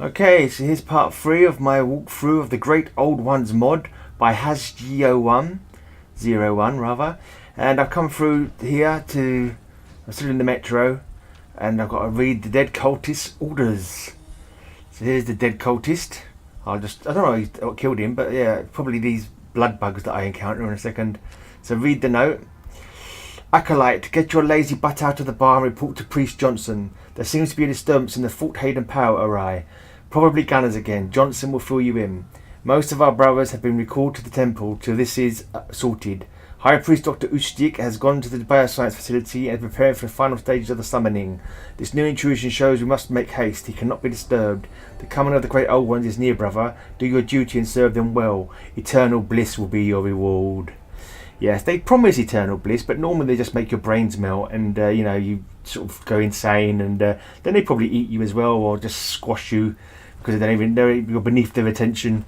Okay, so here's part 3 of my walkthrough of the Great Old Ones mod by Hasgeo1, 01 rather, and I've come through here to, I'm still in the metro, and I've got to read the dead cultist's orders. So here's the dead cultist. I don't know what killed him, but yeah, probably these blood bugs that I encounter in a second. So read the note. Acolyte, get your lazy butt out of the bar and report to Priest Johnson. There seems to be a disturbance in the Fort Hagen power array. Probably gunners again. Johnson will fill you in. Most of our brothers have been recalled to the temple till this is sorted. High Priest Dr. Ustik has gone to the bioscience facility and preparing for the final stages of the summoning. This new intrusion shows we must make haste. He cannot be disturbed. The coming of the Great Old Ones is near, brother. Do your duty and serve them well. Eternal bliss will be your reward. Yes, they promise eternal bliss, but normally they just make your brains melt and, you sort of go insane, and then they probably eat you as well, or just squash you because they don't even know you're beneath their attention.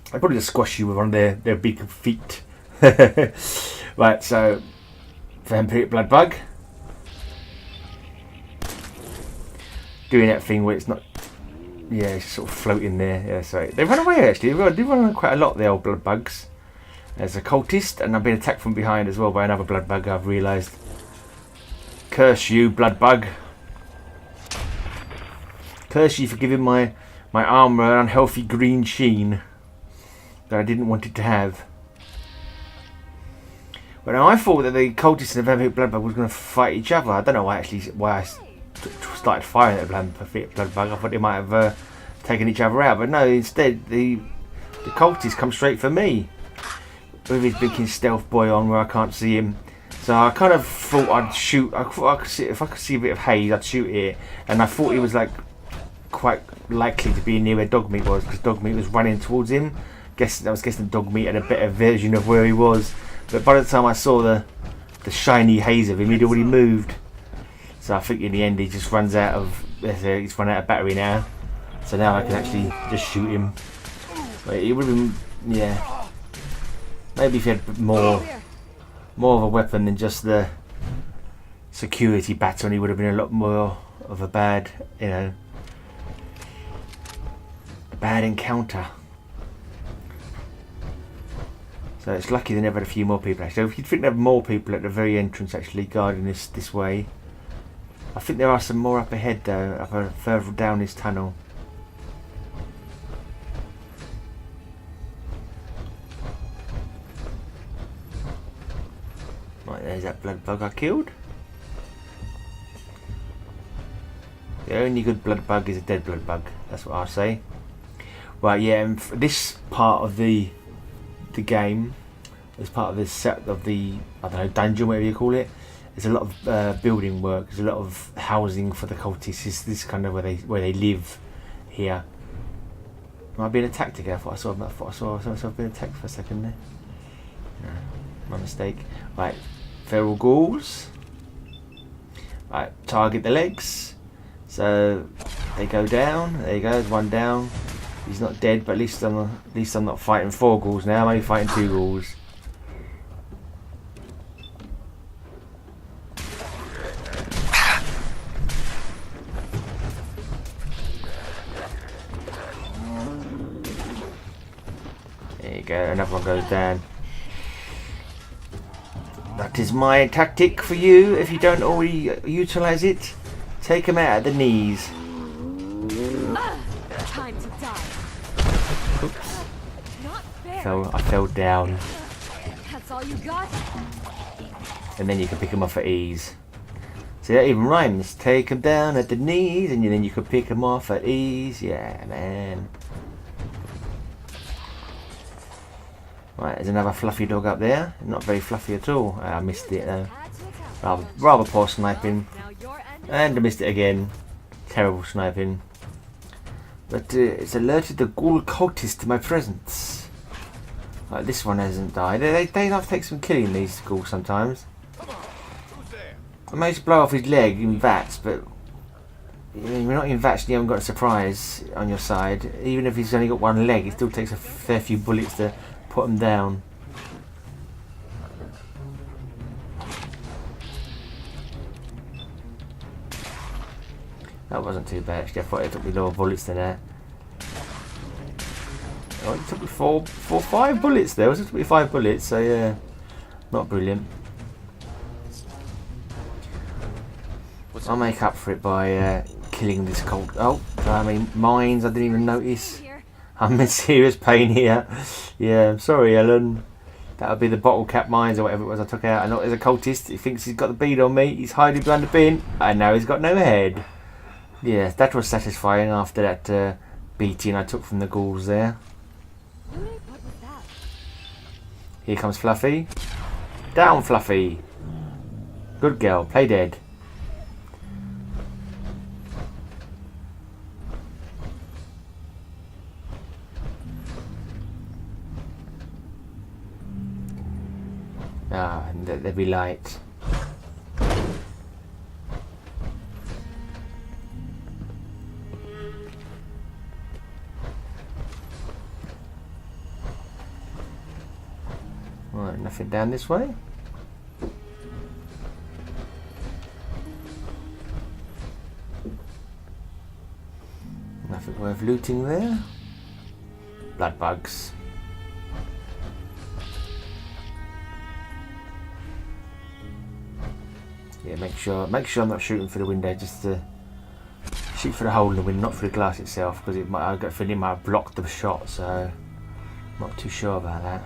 They probably just squash you with one of their big feet. Right, so vampiric blood bug. Doing that thing where it's not, yeah, it's sort of floating there. Yeah, sorry. They run away actually. They run away quite a lot, the old blood bugs. There's a cultist, and I've been attacked from behind as well by another blood bug, I've realised. Curse you, blood bug. Curse you for giving my armour an unhealthy green sheen that I didn't want it to have. But now I thought that the cultist and the vampiric blood bug was going to fight each other. I don't know why I started firing at the vampiric blood bug. I thought they might have taken each other out, but no, instead the cultist come straight for me with his big stealth boy on where I can't see him. So I kind of thought I'd shoot. I thought if I could see a bit of haze, I'd shoot it. And I thought he was like quite likely to be near where Dogmeat was, because Dogmeat was running towards him. I was guessing Dogmeat had a better version of where he was. But by the time I saw the shiny haze of him, he'd already moved. So I think in the end he just runs out of. He's run out of battery now. So now I can actually just shoot him. But it would have been, yeah. Maybe if he had more of a weapon than just the security baton, he would have been a lot more of a bad encounter. So it's lucky they never had a few more people actually. You'd think they have more people at the very entrance actually guarding this way. I think there are some more up ahead though, further down this tunnel. Right, there's that blood bug I killed. The only good blood bug is a dead blood bug. That's what I say. Right, yeah, and for this part of the game, as part of this set of the, I don't know, dungeon, whatever you call it, there's a lot of building work. There's a lot of housing for the cultists. This is kind of where they live here. Am I being attacked again? I thought I saw myself being attacked for a second there. No, my mistake. Right, feral ghouls. Right, target the legs. So they go down. There you go. There's one down. He's not dead, but at least I'm not fighting 4 ghouls now. I'm only fighting 2 ghouls. There you go. Another one goes down. That is my tactic for you. If you don't already utilise it, take them out at the knees. Time to die. Oops. Not fair. I fell down. That's all you got? And then you can pick them off at ease. See, that even rhymes. Take them down at the knees, and then you can pick them off at ease. Yeah, man. Right, there's another fluffy dog up there. Not very fluffy at all. I missed it though. Rather poor sniping. And I missed it again. Terrible sniping. But it's alerted the ghoul cultist to my presence. Like, this one hasn't died. They have to take some killing, these ghouls sometimes. I managed to blow off his leg in VATS, but you're not in VATS and you haven't got a surprise on your side. Even if he's only got one leg, it still takes a fair few bullets to put him down. That wasn't too bad actually. I thought it took me lower bullets than that. Oh, it took me five bullets there. It took me 5 bullets, so yeah, not brilliant. I'll make up for it by killing this cult. Oh, I mean, mines, I didn't even notice. I'm in serious pain here. Yeah, I'm sorry, Ellen. That would be the bottle cap mines or whatever it was I took out. And there's a cultist. He thinks he's got the bead on me. He's hiding behind the bin. And now he's got no head. Yeah, that was satisfying after that beating I took from the ghouls there. Here comes Fluffy. Down, Fluffy. Good girl. Play dead. Ah, and there'll be light. Right, nothing down this way. Nothing worth looting there. Blood bugs. Yeah, make sure I'm not shooting for the window, just to shoot for the hole in the window, not for the glass itself, because I got a feeling it might have blocked the shot, so I'm not too sure about that.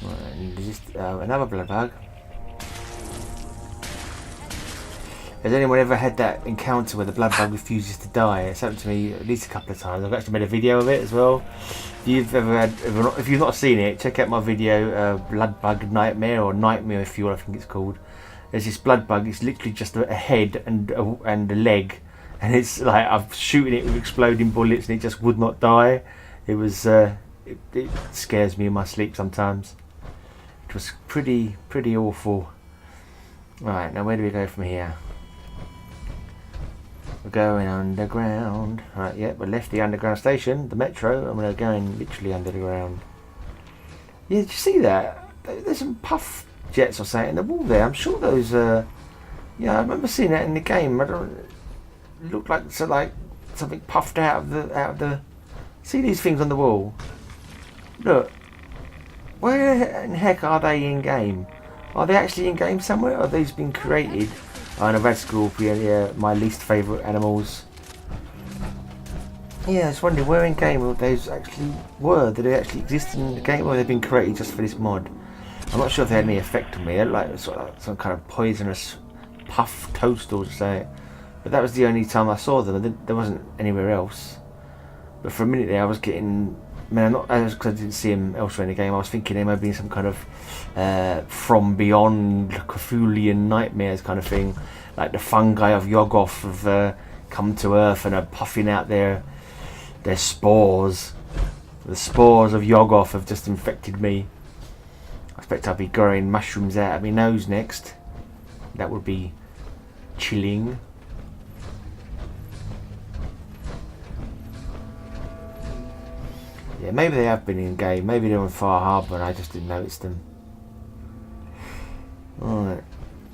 Right, and just another blood bug. Has anyone ever had that encounter where the blood bug refuses to die? It's happened to me at least a couple of times. I've actually made a video of it as well. If you've not seen it, check out my video, Blood Bug Nightmare, or Nightmare if you want, I think it's called. There's this blood bug. It's literally just a head and a leg, and it's like I'm shooting it with exploding bullets, and it just would not die. It was it scares me in my sleep sometimes. It was pretty awful. Right, now where do we go from here? We're going underground. Right, yeah, we left the underground station, the metro, and we're going literally under the ground. Yeah, did you see that? There's some puff jets or something in the wall there. I'm sure those. Yeah, I remember seeing that in the game. It looked like something puffed out of the. See these things on the wall? Look. Where in heck are they in game? Are they actually in game somewhere? Or have these been created? Oh, and a red scorpion, yeah, my least favourite animals. Yeah, I was wondering where in game those actually were. Did they actually exist in the game, or have they been created just for this mod? I'm not sure if they had any effect on me. They're like sort of like some kind of poisonous puff toadstools, say. But that was the only time I saw them. There wasn't anywhere else. But for a minute there, I was getting. I mean, because I didn't see him elsewhere in the game. I was thinking there might be some kind of from beyond Cthulhian nightmares kind of thing, like the fungi of Yoggoth have come to Earth and are puffing out their spores. The spores of Yoggoth have just infected me. I expect I'll be growing mushrooms out of my nose next. That would be chilling. Yeah, maybe they have been in game. Maybe they're on Far Harbour and I just didn't notice them. Alright.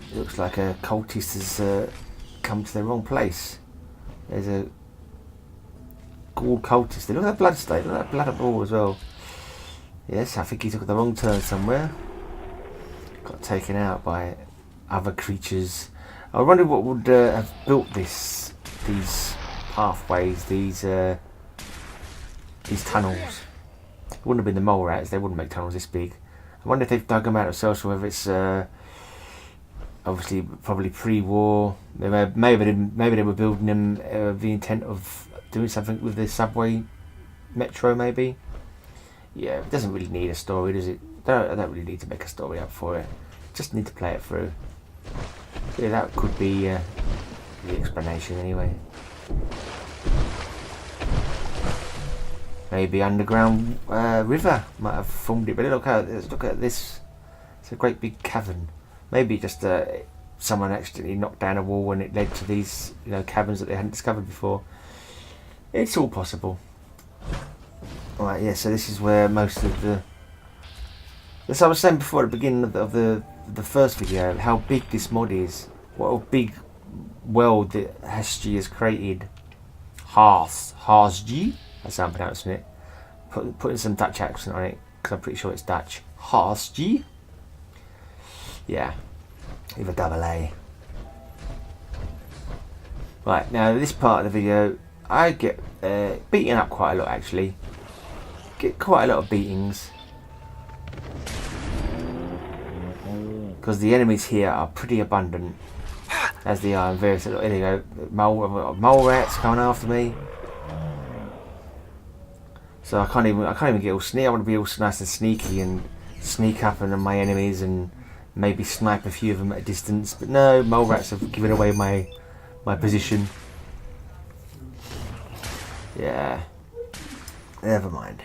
It looks like a cultist has come to the wrong place. There's a ghoul cultist. Look at that blood stain. Look at that blood up all as well. Yes, I think he took the wrong turn somewhere. Got taken out by other creatures. I wonder what would have built these pathways, these tunnels. It wouldn't have been the mole rats. They wouldn't make tunnels this big. I wonder if they've dug them out themselves, or whether it's obviously probably pre-war. Maybe they were building them with the intent of doing something with the subway, metro maybe. Yeah, it doesn't really need a story, does it? I don't really need to make a story up for it. Just need to play it through. Yeah, that could be the explanation anyway. Maybe underground river might have formed it, but look at this. It's a great big cavern. Maybe just someone accidentally knocked down a wall and it led to these caverns that they hadn't discovered before. It's all possible. Alright, yeah, so this is where most of the... As I was saying before at the beginning of the first video, how big this mod is. What a big world that HG has created. Harsji. That's how I'm pronouncing it. Putting some Dutch accent on it because I'm pretty sure it's Dutch. Harsji. Yeah, with a double A. Right, now this part of the video, I get beaten up quite a lot actually. Get quite a lot of beatings. Because the enemies here are pretty abundant. As they are in various, there you go, mole rats coming after me. So I can't even get all sneaky. I want to be all nice and sneaky and sneak up on my enemies and maybe snipe a few of them at a distance. But no, mole rats have given away my position. Yeah, never mind.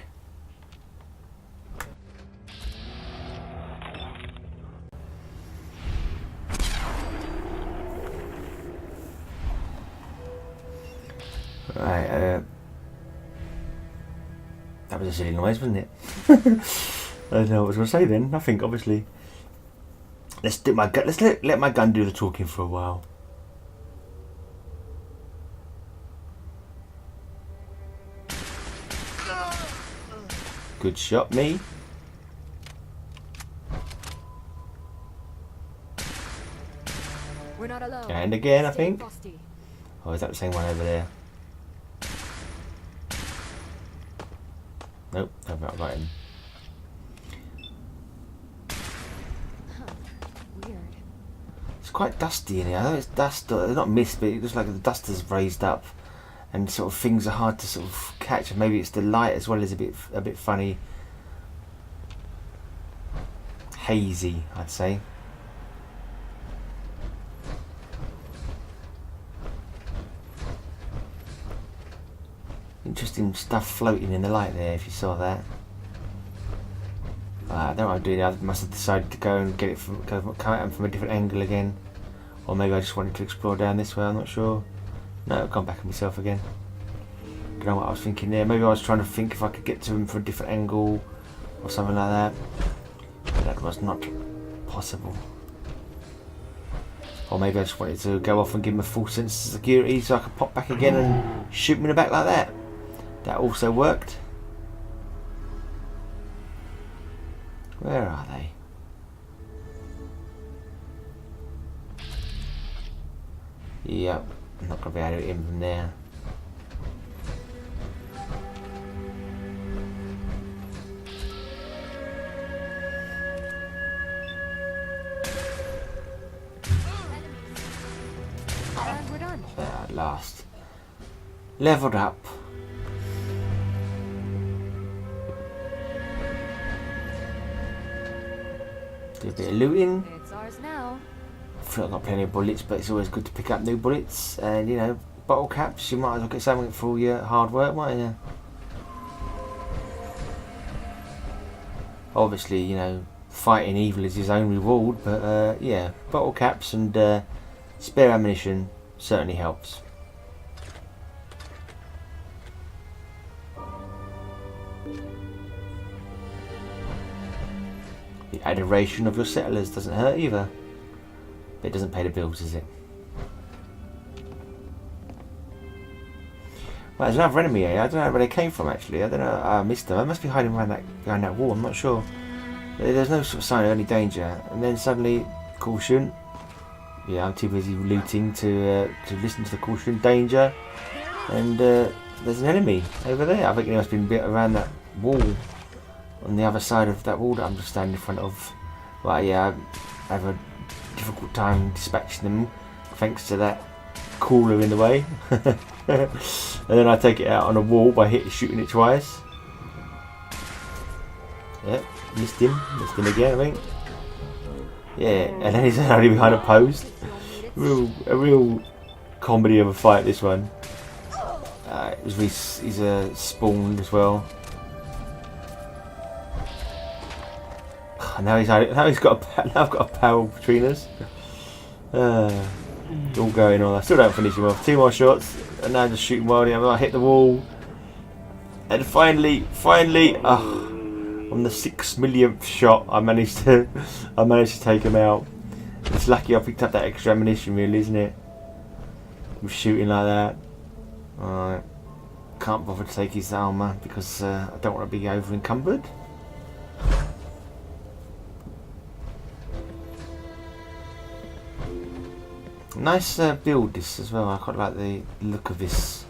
Right, that was a silly noise, wasn't it? I don't know what I was going to say then. Nothing, obviously. Let's let my gun do the talking for a while. Good shot, me. We're not alone. And again, I think. Frosty. Oh, is that the same one over there? Nope, I've not got him. Weird. It's quite dusty in here. I know it's dust, not mist, but it looks like the dust has raised up, and sort of things are hard to sort of catch. Maybe it's the light as well as a bit funny, hazy, I'd say. Interesting stuff floating in the light there, if you saw that. I don't know what I'm doing. I must have decided to go and get it come at them from a different angle again. Or maybe I just wanted to explore down this way, I'm not sure. No, I've gone back on myself again. Don't know what I was thinking there. Maybe I was trying to think if I could get to him from a different angle or something like that. But that was not possible. Or maybe I just wanted to go off and give him a full sense of security so I could pop back again and shoot him in the back like that. That also worked. Where are they? Yep, I'm not going to be able to hit him from there. And we're done. There, at last. Leveled up. Do a bit of looting. It's ours now. I feel like I've got plenty of bullets, but it's always good to pick up new bullets. And, you know, bottle caps, you might as well get something for all your hard work, mightn't you? Obviously, you know, fighting evil is his own reward, but, yeah, bottle caps and spare ammunition certainly helps. The adoration of your settlers doesn't hurt either. But it doesn't pay the bills, does it? Well, there's another enemy here. I don't know where they came from actually. I don't know. I missed them. I must be hiding behind that wall. I'm not sure. There's no sort of sign of any danger. And then suddenly, caution. Yeah, I'm too busy looting to listen to the caution. Danger. And there's an enemy over there. I think he must have been bit around that wall. On the other side of that wall that I'm just standing in front of. Well, yeah, I have a difficult time dispatching them thanks to that cooler in the way. And then I take it out on a wall by shooting it twice. Yep, missed him again, I think. Yeah, and then he's only behind a post. A real comedy of a fight, this one. He's spawned as well. Now I've got a power between us. All going on. I still don't finish him off. 2 more shots, and now just shooting wildly. I hit the wall, and finally, on the 6 millionth shot, I managed to take him out. It's lucky I picked up that extra ammunition, really, isn't it? With shooting like that. Alright, can't bother to take his armour because I don't want to be over encumbered. Nice build this as well. I quite like the look of this.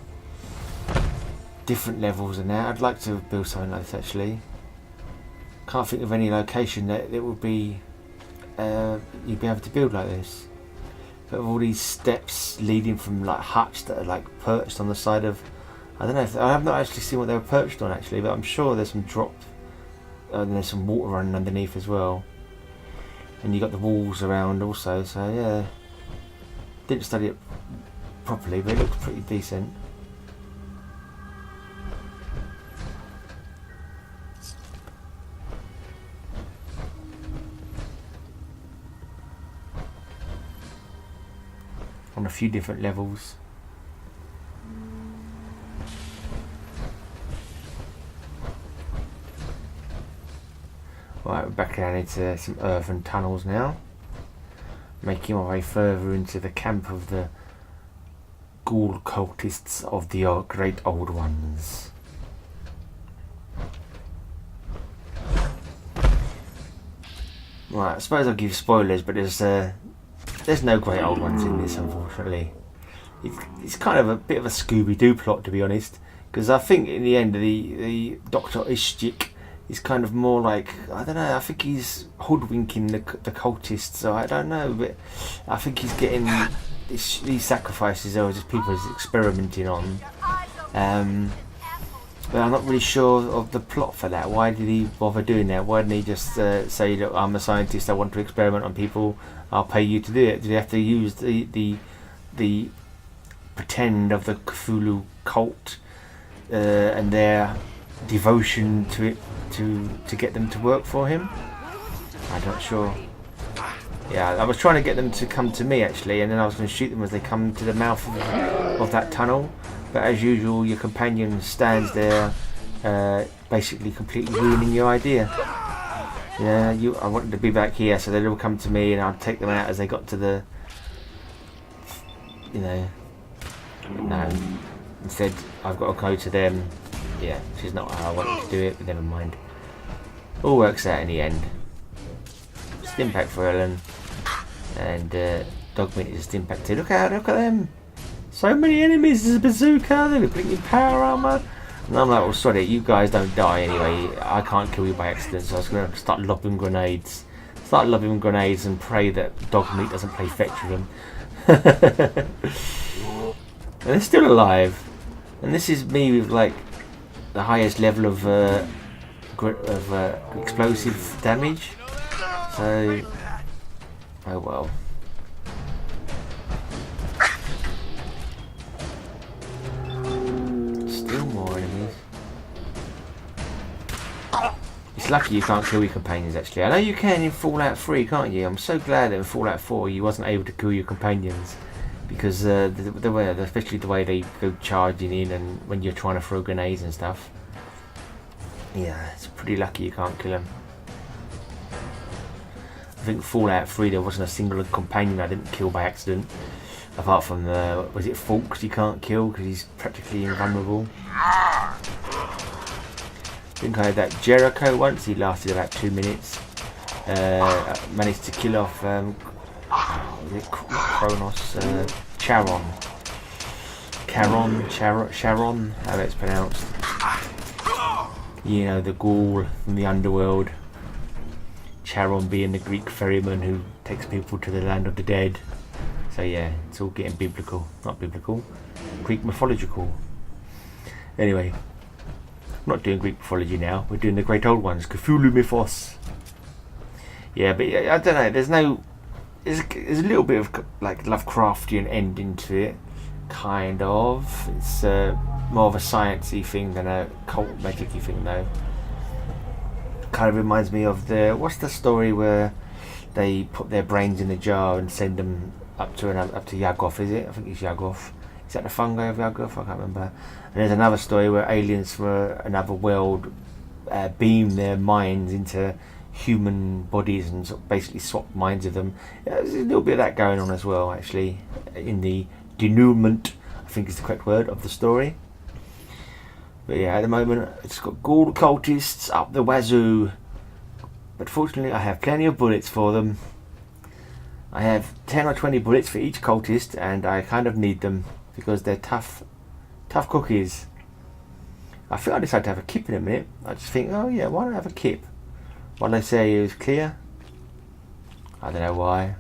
Different levels and that. I'd like to build something like this actually. Can't think of any location that it would be you'd be able to build like this. But all these steps leading from like huts that are like perched on the side of, I don't know if I have not actually seen what they were perched on actually, but I'm sure there's some drop and there's some water running underneath as well. And you got the walls around also, so yeah. Didn't study it properly, but it looks pretty decent. On a few different levels. Right, we're back down into some earthen tunnels now. Making my way further into the camp of the ghoul cultists of the Great Old Ones. Right, I suppose I'll give spoilers, but there's no Great Old Ones in this, unfortunately. It's kind of a bit of a Scooby-Doo plot, to be honest, because I think in the end the Dr. Ishjik is kind of more like, I don't know, I think he's hoodwinking the cultists, so I don't know, but I think he's getting these sacrifices are just people he's experimenting on. But I'm not really sure of the plot for that. Why did he bother doing that? Why didn't he just say, look, I'm a scientist, I want to experiment on people, I'll pay you to do it? Did he have to use the pretend of the Cthulhu cult and their devotion to it to get them to work for him? I'm not sure. Yeah, I was trying to get them to come to me actually, and then I was going to shoot them as they come to the mouth of that tunnel. But as usual, your companion stands there, basically completely ruining your idea. Yeah, I wanted to be back here, so they'd all come to me, and I'd take them out as they got to the, no. Instead, I've got to go to them. Yeah, which is not how I wanted to do it, but never mind. All works out in the end. Stimpack for Ellen, and Dogmeat is a Stimpack too. Look at them! So many enemies, there's a bazooka, there's a blinking power armor. And I'm like, well, sorry, you guys don't die anyway. I can't kill you by accident, so I was going to start lobbing grenades. Start lobbing grenades and pray that Dogmeat doesn't play fetch with them. And they're still alive. And this is me with like the highest level of explosive damage. So, oh well. Still more enemies. It's lucky you can't kill your companions actually. I know you can in Fallout 3, can't you? I'm so glad that in Fallout 4 you wasn't able to kill your companions. Because the way, especially the way they go charging in and when you're trying to throw grenades and stuff. Yeah, it's pretty lucky you can't kill them. I think Fallout 3 there wasn't a single companion I didn't kill by accident. Apart from was it Fawkes you can't kill because he's practically invulnerable. I think I had that Jericho once, he lasted about 2 minutes. Managed to kill off Kronos, Charon, how that's pronounced. You know, the ghoul from the underworld. Charon being the Greek ferryman who takes people to the land of the dead. So yeah, it's all getting biblical. Not biblical, Greek mythological. Anyway, I'm not doing Greek mythology now, we're doing the Great Old Ones, Cthulhu mythos. Yeah, but I don't know, there's a little bit of like Lovecraftian ending to it, kind of. It's more of a sciencey thing than a cult magic-y thing though. Kind of reminds me of what's the story where they put their brains in a jar and send them up to Yagoth, is it? I think it's Yagoth. Is that the fungi of Yagoth? I can't remember. And there's another story where aliens from another world beam their minds into human bodies and sort of basically swap minds of them. There's a little bit of that going on as well, actually, in the denouement, I think is the correct word, of the story. But yeah, at the moment it's got Ghoul cultists up the wazoo. But fortunately I have plenty of bullets for them. I have 10 or 20 bullets for each cultist, and I kind of need them because they're tough cookies. I think I decided to have a kip in a minute. I just think, oh yeah, why not have a kip? While they say it was clear. I don't know why.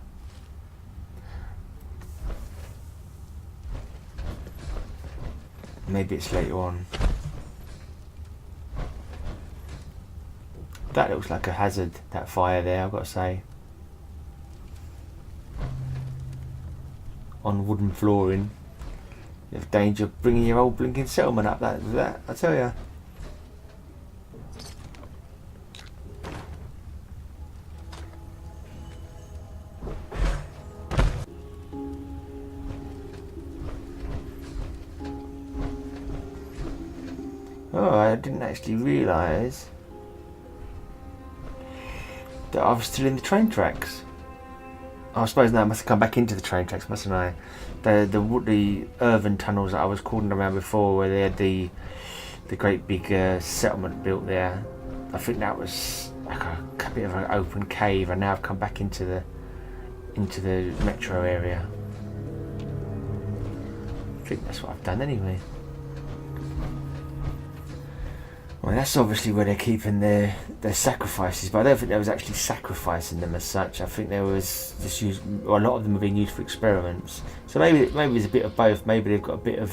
Maybe it's later on. That looks like a hazard, that fire there, I've got to say. On wooden flooring. You have danger of bringing your old blinking settlement up, that I tell ya. Oh, I didn't actually realise that I was still in the train tracks. I suppose now I must have come back into the train tracks, mustn't I? The earthen tunnels that I was calling around before, where they had the great big settlement built there. I think that was like a bit of an open cave, and now I've come back into the metro area. I think that's what I've done anyway. Well, that's obviously where they're keeping their sacrifices, but I don't think there was actually sacrificing them as such. I think there was just used, well, a lot of them have been used for experiments. So maybe there's a bit of both. Maybe they've got a bit of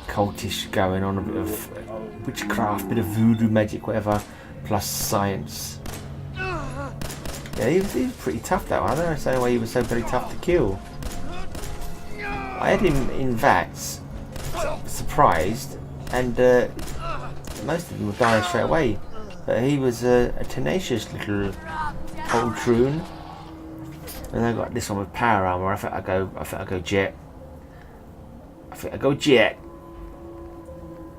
cultish going on, a bit of witchcraft, a bit of voodoo magic, whatever, plus science. Yeah, he was pretty tough, that one. I don't understand why he was so very tough to kill. I had him in VATS, surprised, and most of them were dying straight away. But he was a tenacious little poltroon. And I got this one with power armor. I think I go jet. I think I go jet.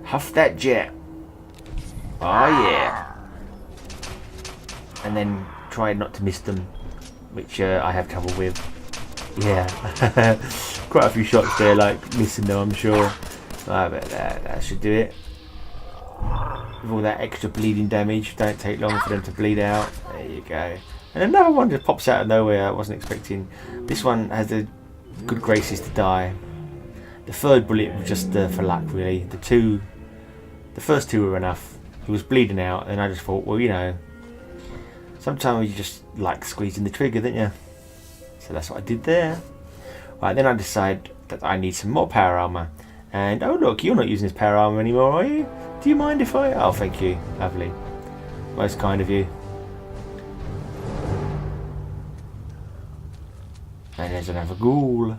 Huff that jet. Oh yeah. And then try not to miss them, which I have trouble with. Yeah. Quite a few shots there, like missing them, I'm sure. But that should do it. With all that extra bleeding damage, don't take long for them to bleed out. There you go. And another one just pops out of nowhere. I wasn't expecting. This one has the good graces to die. The third bullet was just for luck, really. The first two were enough. He was bleeding out, and I just thought, well, you know, sometimes you just like squeezing the trigger, don't you? So that's what I did there. Right, then I decide that I need some more power armor. And oh look, you're not using this power armor anymore, are you? Do you mind if I... Oh, thank you. Lovely. Most kind of you. And there's another ghoul.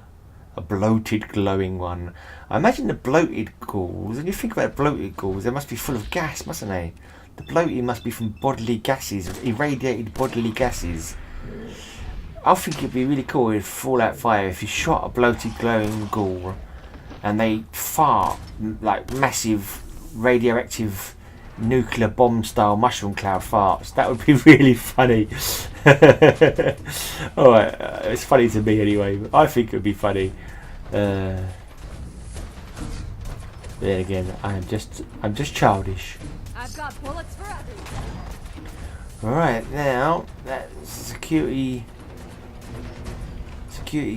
A bloated, glowing one. I imagine the bloated ghouls, when you think about bloated ghouls, they must be full of gas, mustn't they? The bloating must be from bodily gases, irradiated bodily gases. I think it'd be really cool with Fallout 5 if you shot a bloated, glowing ghoul and they fart like massive radioactive nuclear bomb style mushroom cloud farts. That would be really funny. Alright, it's funny to me anyway, but I think it would be funny. Then again, I'm just childish. I've got bullets for everyone. Alright, now that security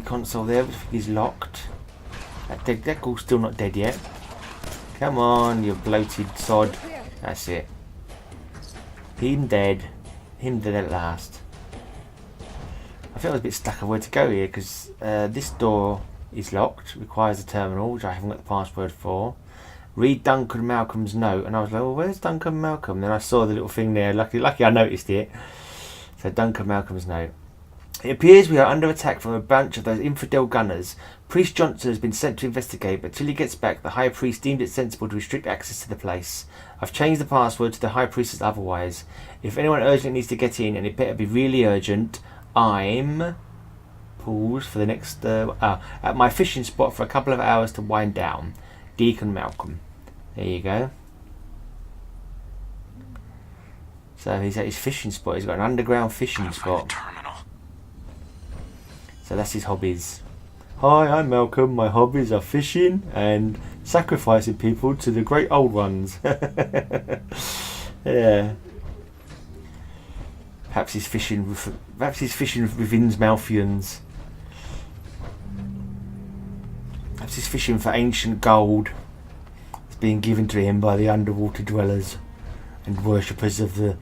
console there is locked. That ghoul's still not dead yet. Come on, you bloated sod. That's it. Him dead. Him dead at last. I feel I was a bit stuck on where to go here because this door is locked. Requires a terminal, which I haven't got the password for. Read Duncan Malcolm's note, and I was like, well, where's Duncan Malcolm? Then I saw the little thing there. Lucky I noticed it. So Duncan Malcolm's note. It appears we are under attack from a bunch of those infidel gunners. Priest Johnson has been sent to investigate, but till he gets back, the High Priest deemed it sensible to restrict access to the place. I've changed the password to the High Priest as otherwise. If anyone urgently needs to get in, and it better be really urgent, I'm... Pause for the next... at my fishing spot for a couple of hours to wind down. Deacon Malcolm. There you go. So he's at his fishing spot. He's got an underground fishing spot. So that's his hobbies. Hi, I'm Malcolm. My hobbies are fishing and sacrificing people to the great old ones. Yeah. Perhaps he's fishing with Innsmouthians. Perhaps he's fishing for ancient gold. It's being given to him by the underwater dwellers and worshippers of the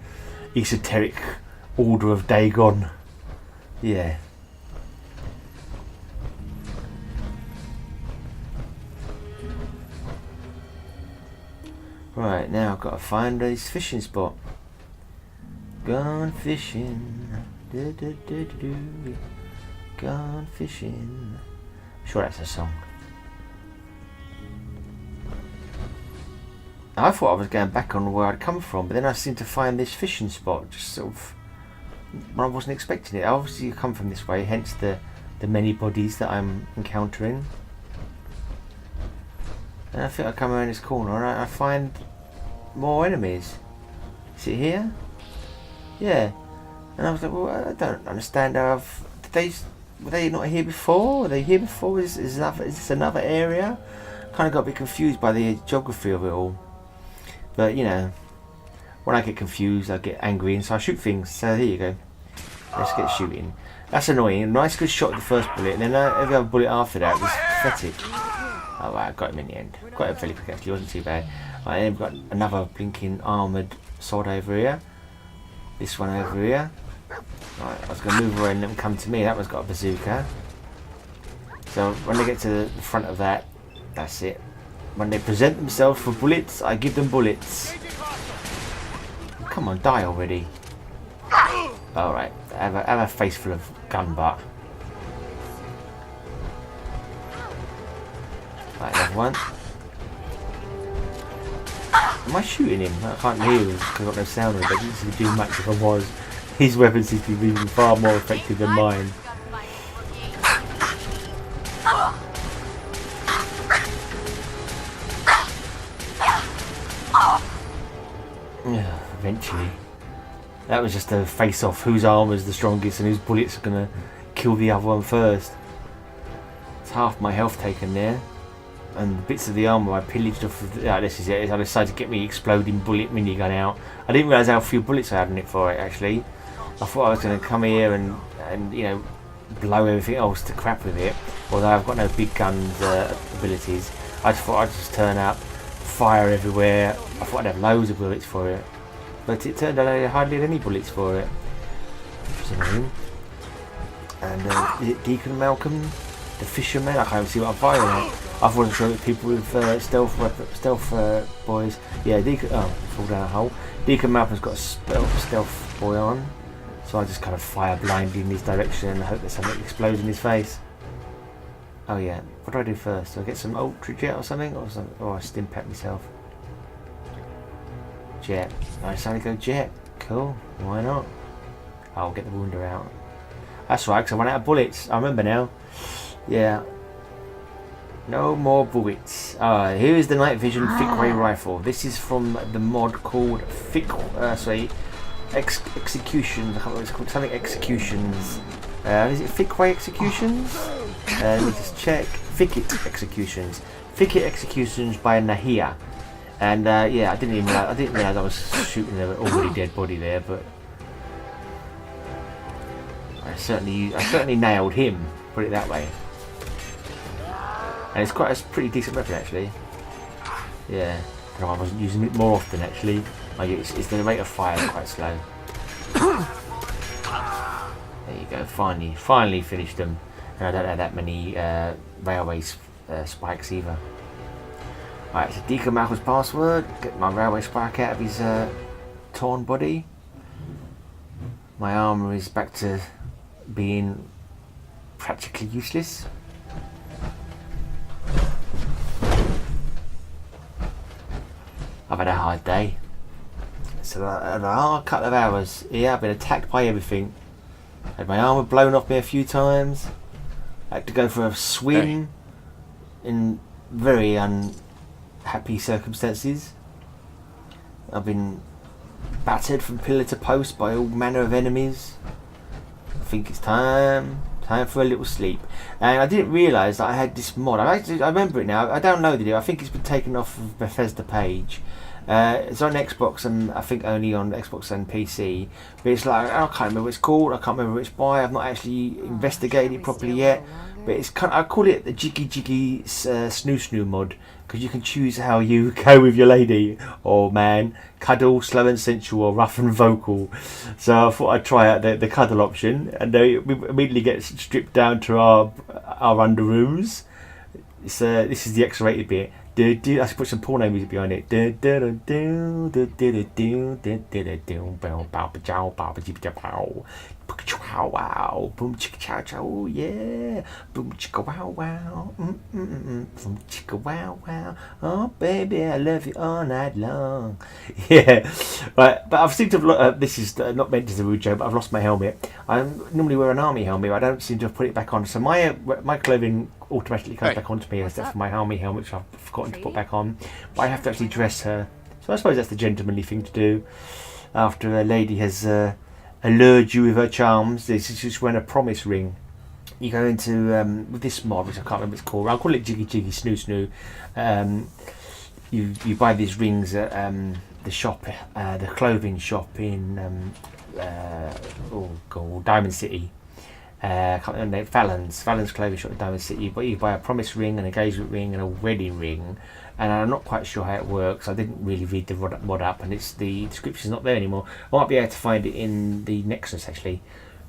esoteric order of Dagon. Yeah. Right, now I've got to find this fishing spot. Gone fishing. Gone fishing. I'm sure that's a song. I thought I was going back on where I'd come from, but then I seemed to find this fishing spot just sort of when I wasn't expecting it. Obviously you come from this way, hence the many bodies that I'm encountering. And I think I come around this corner and I find more enemies. Is it here? Yeah. And I was like, well, I don't understand how were they not here before? Were they here before? Is this another area? Kind of got a bit confused by the geography of it all. But you know, when I get confused, I get angry and so I shoot things. So here you go. Let's get shooting. That's annoying. A nice good shot at the first bullet, and then every other bullet after that was pathetic. Oh right, I got him in the end. Got him fairly quick actually, wasn't too bad. Right, then we've got another blinking armoured sword over here. This one over here. Right, I was going to move away and let them come to me. That one's got a bazooka. So when they get to the front of that, that's it. When they present themselves for bullets, I give them bullets. Come on, die already. Alright, have a face full of gun butt. Right, another one. Am I shooting him? I can't hear him because I've got no sound on it, but it doesn't do much if I was. His weapons seem to be even far more effective than mine. Eventually. That was just a face-off. Whose armour is the strongest and whose bullets are going to kill the other one first. It's half my health taken there. And the bits of the armour I pillaged off of this is it. I decided to get me exploding bullet minigun out. I didn't realise how few bullets I had in it for it actually. I thought I was going to come here and you know, blow everything else to crap with it. Although I've got no big guns abilities. I just thought I'd just turn up, fire everywhere. I thought I'd have loads of bullets for it. But it turned out I hardly had any bullets for it. Which was annoying. And is it Deacon Malcolm? The fisherman? I can't even see what I'm firing at. I wasn't sure that people with stealth boys. Yeah, Deacon. Oh, fall down a hole. Deacon Malcolm's got a stealth boy on. So I just kind of fire blindly in his direction and hope that something explodes in his face. Oh yeah, what do I do first? Do I get some ultra jet or something? Or I stim pack myself? Jet. I decided to go jet. Cool. Why not? I'll get the wounder out. That's right, because I ran out of bullets. I remember now. Yeah. No more bullets. Here is the night vision Thicket rifle. This is from the mod called Executions. I can't remember what it's called. Something Executions. Is it Thicket Executions? Let me just check. Thicket Executions. Thicket Executions by Neeher. And yeah, I didn't realise I was shooting an already dead body there, but I certainly nailed him. Put it that way. And it's a pretty decent weapon actually. Yeah, no, I wasn't using it more often actually. It's the rate of fire quite slow. There you go. Finally finished them. And I don't have that many railway spikes either. Right, so Deacon Malcolm's password. Get my railway spike out of his torn body. My armour is back to being practically useless. I've had a hard day. So I had a hard couple of hours. Yeah, I've been attacked by everything. Had my armour blown off me a few times. I had to go for a swim in very unhappy circumstances. I've been battered from pillar to post by all manner of enemies. I think it's time Time for a little sleep. And I didn't realise that I had this mod. I remember it now. I downloaded it. I think it's been taken off of Bethesda page. It's on Xbox and I think only on Xbox and PC. But it's like, I can't remember what it's called. I can't remember what it's by. I've not actually investigated it properly yet. But it's kind of, I call it the Jiggy Jiggy Snoo Snoo mod. Because you can choose how you go with your lady or man. Cuddle, slow and sensual, or rough and vocal. So I thought I'd try out the cuddle option. And we immediately get stripped down to our underrooms. This is the X-rated bit. I should put some porno music behind it. Wow, boom chicka chow chow, yeah, boom chicka wow wow, boom chicka wow wow, oh baby I love you all night long, yeah. Right, but I've seemed to have this is not meant as a rude joke, but I've lost my helmet. I normally wear an army helmet, but I don't seem to have put it back on, so my clothing automatically comes back onto me except for my army helmet, which I've forgotten to put back on, but I have to actually dress her, so I suppose that's the gentlemanly thing to do after a lady has allured you with her charms. This is just when a promise ring. You go into with this mod, which I can't remember what it's called. I'll call it Jiggy Jiggy Snoo Snoo. You buy these rings at the shop, the clothing shop in Diamond City. I can't remember, Fallon's clothing shop in Diamond City. But you buy a promise ring, an engagement ring, and a wedding ring. And I'm not quite sure how it works. I didn't really read the mod up, and the description's not there anymore. I might be able to find it in the Nexus actually,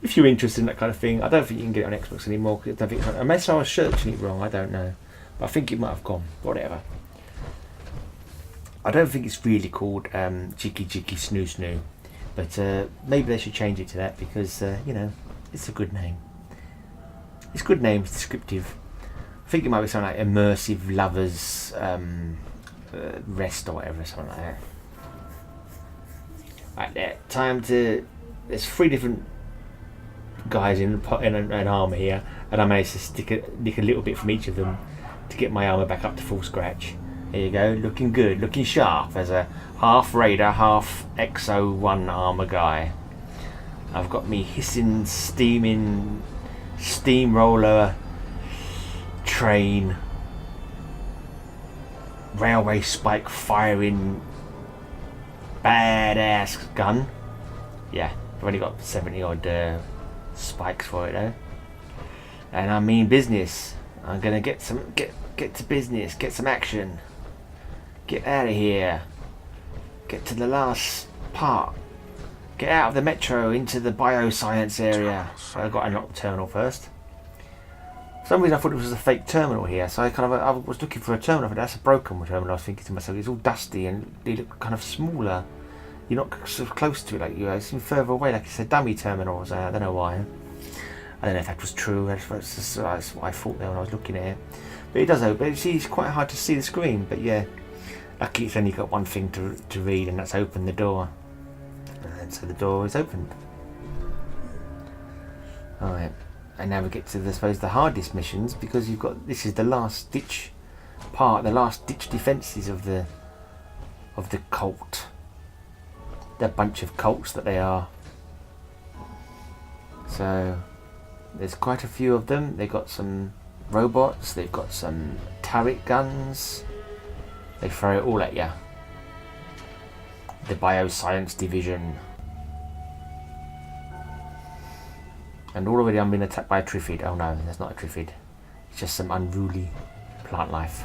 if you're interested in that kind of thing. I don't think you can get it on Xbox anymore. I don't think, unless I was searching it wrong, I don't know. But I think it might have gone. Whatever. I don't think it's really called Jiggy Jiggy Snoo Snoo, but maybe they should change it to that because it's a good name. It's a good name. It's descriptive. I think it might be something like immersive lovers rest or whatever, something like that. Right there, time to. There's 3 different guys in an armour here, and I managed to nick a little bit from each of them to get my armour back up to full scratch. There you go, looking good, looking sharp as a half raider, half XO1 armour guy. I've got me hissing, steaming, steamroller. Train, railway spike firing, badass gun. Yeah, I've only got 70 odd spikes for it though. And I mean business. I'm gonna get to business, get some action. Get out of here. Get to the last part. Get out of the metro into the bioscience area. So I got a nocturnal first. For some reason I thought it was a fake terminal here, so I was looking for a terminal, but that's a broken terminal. I was thinking to myself, it's all dusty and they look kind of smaller. You're not so close to it like you are. It seems further away, like it's a dummy terminal. I don't know why. I don't know if that was true. That's what I thought there when I was looking at it. But it does open. It's quite hard to see the screen, but yeah. Lucky it's only got one thing to read, and that's open the door. And so the door is opened. Alright. And now we get to the hardest missions, because this is the last ditch part, the last ditch defences of the cult. The bunch of cults that they are. So there's quite a few of them. They've got some robots, they've got some turret guns. They throw it all at you. The bioscience division. And already I'm being attacked by a Triffid. Oh no, that's not a Triffid. It's just some unruly plant life.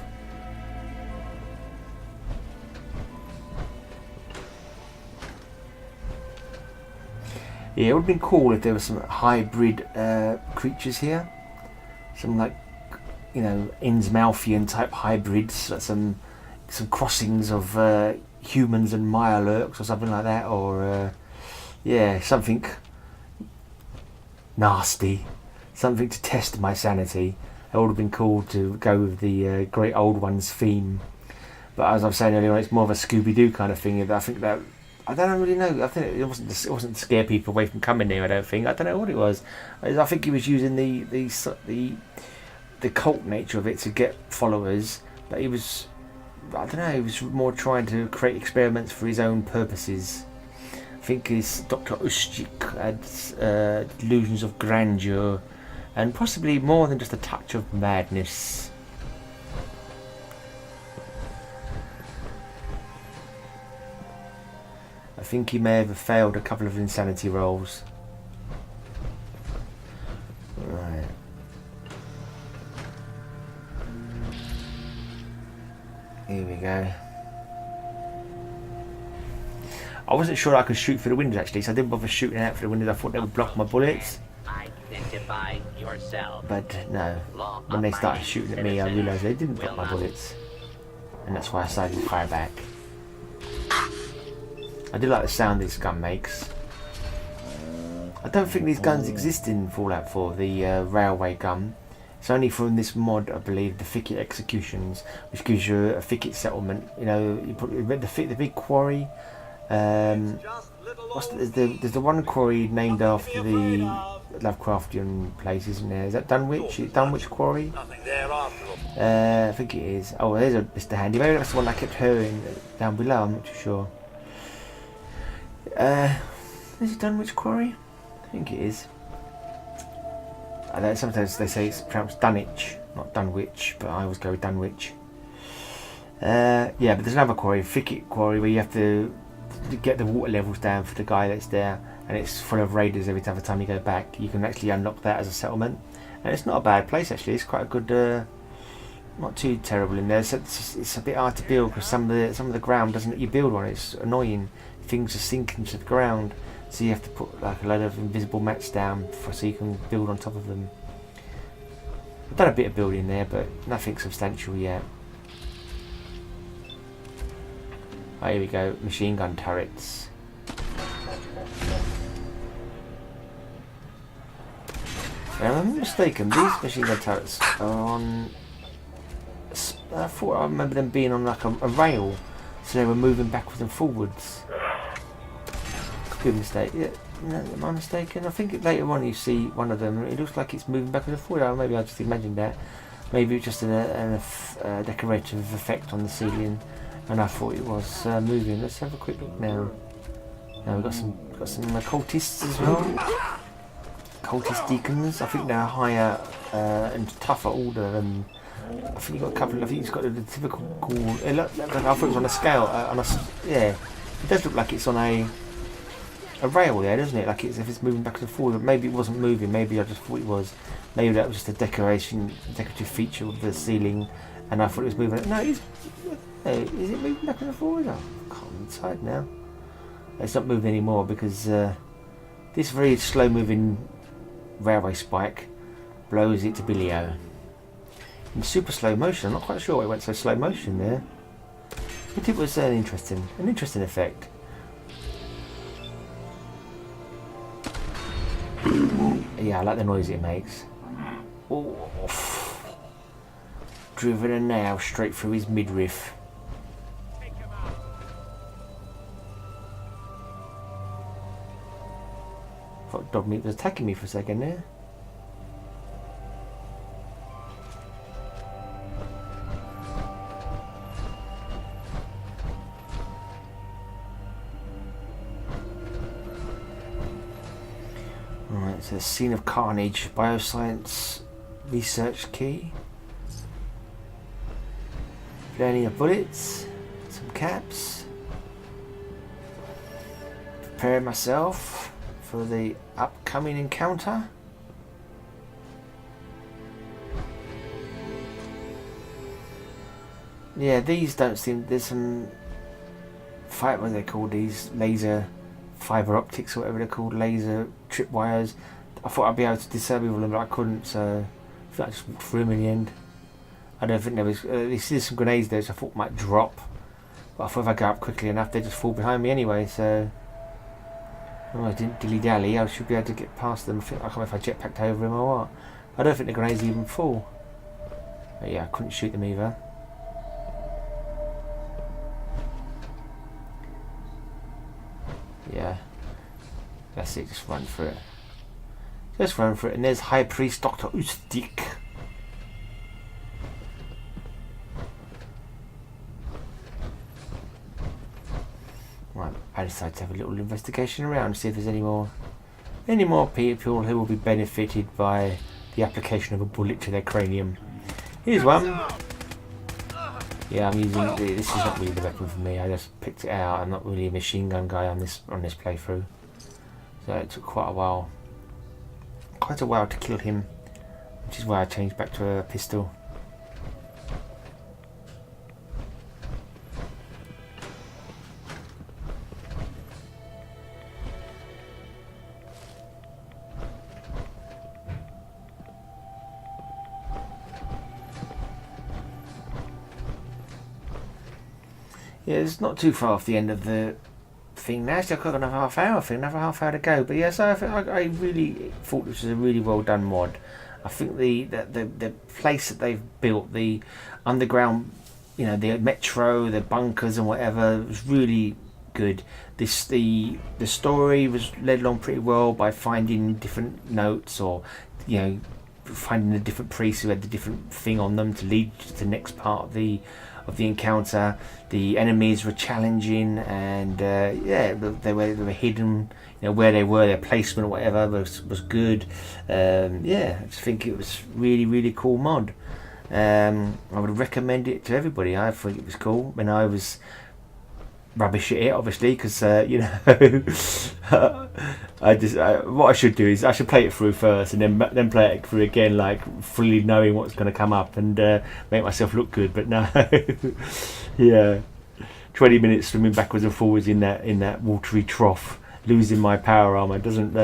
Yeah, it would have been cool if there were some hybrid creatures here. Some Innsmouthian type hybrids. Some crossings of humans and Mirelurks or something like that. Or, something nasty, something to test my sanity. It would have been cool to go with the Great Old Ones theme, but as I was saying earlier on, it's more of a Scooby-Doo kind of thing. I think that I don't really know. I think it wasn't to scare people away from coming here. I don't know what it was. I think he was using the cult nature of it to get followers, but he was more trying to create experiments for his own purposes. I think his Dr. Uschik had delusions of grandeur and possibly more than just a touch of madness. I think he may have failed a couple of insanity rolls. Right. Here we go. I wasn't sure I could shoot through the windows actually, so I didn't bother shooting out through the windows. I thought they would block my bullets. Identify yourself. But no, when they started shooting at me, I realised they didn't block my bullets. And that's why I decided to fire back. I do like the sound this gun makes. I don't think these guns exist in Fallout 4, the railway gun. It's only from this mod, I believe, the Thicket executions, which gives you a Thicket settlement. You know, you put the big quarry. There's the one quarry named after the Lovecraftian place, isn't there? Is that Dunwich? Dunwich Quarry? I think it is. Oh, there's a Mr. Handy. Maybe that's the one I kept hearing down below. I'm not too sure. Is it Dunwich Quarry? I think it is. I know sometimes they say it's pronounced Dunwich, not Dunwich, but I always go with Dunwich. Yeah, but there's another quarry, Thicket Quarry, where you have to get the water levels down for the guy that's there, and it's full of raiders every time you go back. You can actually unlock that as a settlement, and it's not a bad place actually. It's quite a good, not too terrible in there. So it's a bit hard to build because some of the ground doesn't let you build on. It's annoying. Things are sinking to the ground, so you have to put like a load of invisible mats down so you can build on top of them. I've done a bit of building there, but nothing substantial yet. Oh, here we go, machine gun turrets. If I'm not mistaken, these machine gun turrets are on... I thought I remember them being on like a rail, so they were moving backwards and forwards. Could be a mistake. Yeah, no, am I mistaken? I think later on you see one of them, it looks like it's moving backwards and forwards. Maybe I just imagined that. Maybe it's just a decorative effect on the ceiling. And I thought it was moving. Let's have a quick look now. Now we've got some cultists as well. Cultist deacons. I think they're higher and tougher order than. I think you've got a couple. I think it's got the typical. I thought it was on a scale. Yeah, it does look like it's on a rail there, doesn't it? Like it's if it's moving back and forward. Maybe it wasn't moving. Maybe I just thought it was. Maybe that was just a decorative feature of the ceiling, and I thought it was moving. No, it's. Hey, is it moving back and forward? Oh, I can't decide now. It's not moving anymore because this very slow moving railway spike blows it to Billio. In super slow motion, I'm not quite sure why it went so slow motion there. But it was an interesting effect. Yeah, I like the noise it makes. Oh, driven a nail straight through his midriff. I thought dog meat was attacking me for a second there. Alright, so scene of carnage, bioscience research key. Plenty of bullets, some caps. Prepare myself for the upcoming encounter. Yeah, these don't seem. There's some what are they called? These laser fiber optics or whatever they're called, laser tripwires. I thought I'd be able to disable them, but I couldn't. So I just walked through them in the end. I don't think there was. There's some grenades there, which I thought might drop, but I thought if I go up quickly enough, they just fall behind me anyway. So. Oh, I didn't dilly-dally, I should be able to get past them. I can't remember if I jetpacked over them or what. I don't think the grenades even fall. But yeah, I couldn't shoot them either. Yeah. That's it, just run for it. Just run for it. And there's High Priest Dr. Ustik. Right, I decided to have a little investigation around, see if there's any more people who will be benefited by the application of a bullet to their cranium. Here's one. Yeah, I'm using this is not really the weapon for me. I just picked it out. I'm not really a machine gun guy on this playthrough, so it took quite a while to kill him, which is why I changed back to a pistol. Yeah, it's not too far off the end of the thing now. Still got another half hour to go. But yeah, so I really thought this was a really well done mod. I think the place that they've built, the underground, the metro, the bunkers and whatever, was really good. The story was led along pretty well by finding different notes, or finding a different priest who had the different thing on them to lead to the next part of the encounter. The enemies were challenging, and they were hidden. Where they were, their placement or whatever was good. I just think it was really, really cool mod. I would recommend it to everybody. I think it was cool. When I was rubbish at it, obviously, because what I should do is I should play it through first, and then play it through again, like fully knowing what's going to come up, and make myself look good. But no, yeah, 20 minutes swimming backwards and forwards in that watery trough, losing my power armor doesn't,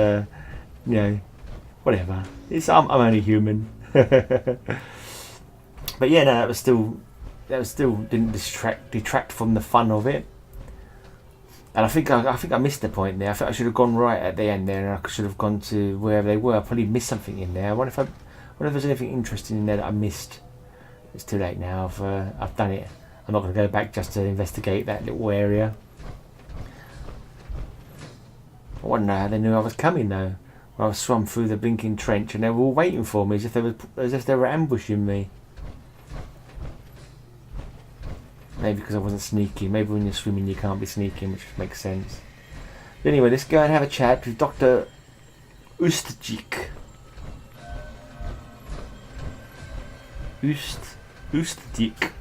whatever. I'm only human. But yeah, no, that was still didn't detract from the fun of it. And I think I missed the point there. I think I should have gone right at the end there, and I should have gone to wherever they were. I probably missed something in there. I wonder if there's anything interesting in there that I missed. It's too late now. I've done it. I'm not going to go back just to investigate that little area. I wonder how they knew I was coming though. When I swum through the blinking trench, and they were all waiting for me as if they were ambushing me. Maybe because I wasn't sneaky. Maybe when you're swimming you can't be sneaking, which makes sense. But anyway, let's go and have a chat with Dr. Ustjik. Ustjik.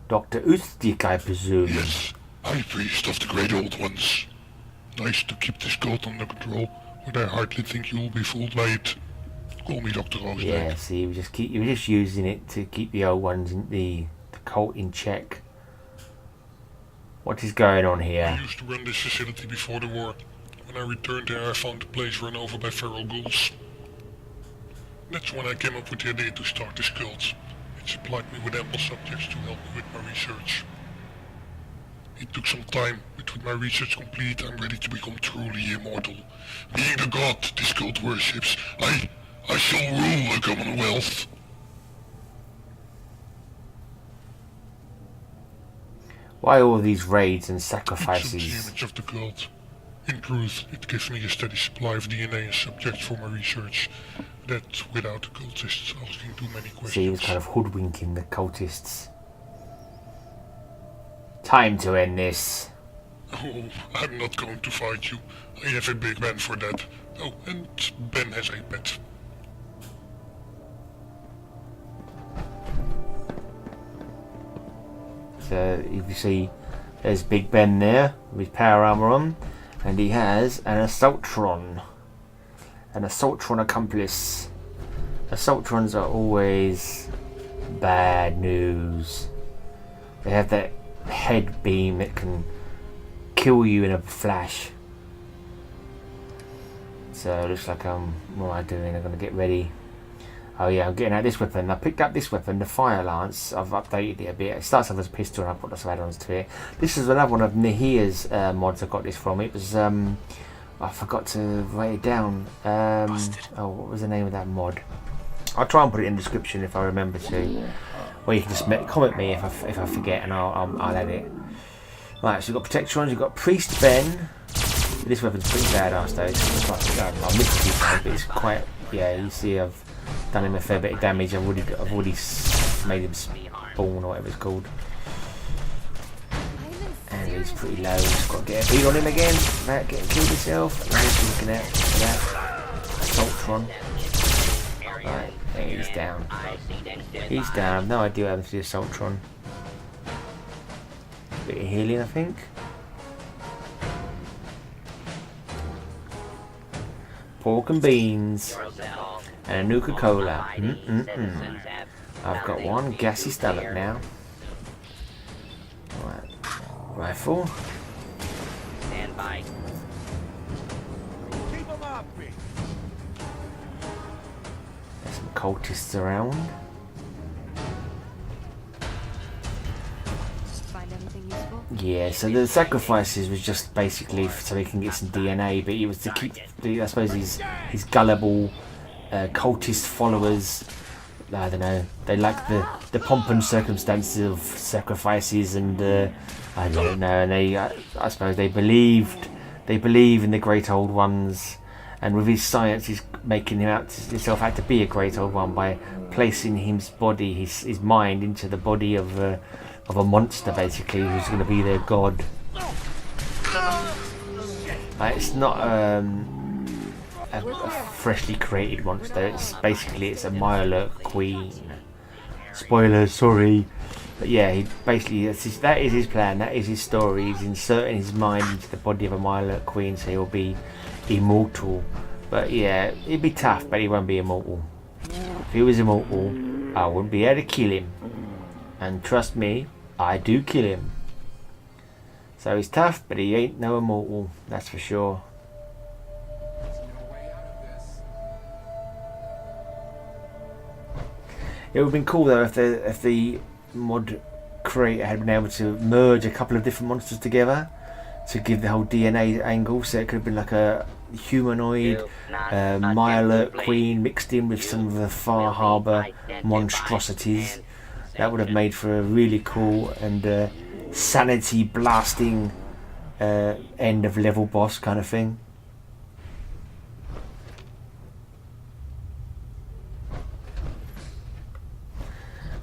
Dr. Ustjik, I presume. Yes, High Priest of the Great Old Ones. Nice to keep this cult under control, but I hardly think you will be fooled by it. Call me Dr. Roosbeck. Yeah, see, you were just using it to keep the old ones in the cult in check. What is going on here? I used to run this facility before the war. When I returned there, I found the place run over by feral ghouls. That's when I came up with the idea to start this cult. It supplied me with ample subjects to help me with my research. It took some time, but with my research complete, I'm ready to become truly immortal. Being the god this cult worships, I shall rule the Commonwealth. Why all these raids and It sacrifices? the image of the cult. In truth, it gives me a steady supply of DNA and subjects for my research. That without the cultists asking too many questions. See, he was kind of hoodwinking the cultists. Time to end this. Oh, I'm not going to fight you. I have a big man for that. Oh, and Ben has a pet. So, if you see, there's Big Ben there with power armor on, and he has an Assaultron. An Assaultron accomplice. Assaultrons are always bad news. They have that head beam that can kill you in a flash. So it looks like what am I doing? I'm gonna get ready. Oh yeah, I'm getting out this weapon. I picked up this weapon, the Fire Lance. I've updated it a bit. It starts off as a pistol and I put some add-ons to it. This is another one of Neeher's mods I got this from. It was I forgot to write it down. What was the name of that mod? I'll try and put it in the description if I remember to. or you can just comment me if I forget, and I'll add it. Right, so we've got Protectrons, we've got Priest Ben. This weapon's pretty badass though. I'll mix it now, but it's quite, yeah, you see I've done him a fair bit of damage. I've already made him spawn or whatever it's called. And he's pretty low, just got to get a beat on him again without getting killed himself. And he's looking out for that. Assaultron. Right, he's down. He's down, I've no idea what happened to the Assaultron. Bit of healing, I think. Pork and beans. And a Nuka-Cola. I've got one gassy stomach now. Right. Rifle. Stand by. There's some cultists around. Find anything useful? Yeah, so the sacrifices was just basically so he can get some DNA, but it was to keep, I suppose, his gullible cultist followers. I don't know. They like the pomp and circumstances of sacrifices, and I don't know. And I suppose they believe in the great old ones, and with his science, he's making himself out to be a great old one by placing his body, his mind, into the body of a monster, basically, who's going to be their god. It's not a freshly created monster. It's a Mirelurk queen. Spoilers, sorry. But yeah, that is his plan. That is his story. He's inserting his mind into the body of a Mirelurk queen, so he'll be immortal. But yeah, he'd be tough, but he won't be immortal. If he was immortal, I wouldn't be able to kill him. And trust me, I do kill him. So he's tough, but he ain't no immortal. That's for sure. It would have been cool though if the mod creator had been able to merge a couple of different monsters together to give the whole DNA angle. So it could have been like a humanoid Mirelurk queen mixed in with some of the Far Harbor monstrosities. That would have made for a really cool and sanity blasting end of level boss kind of thing.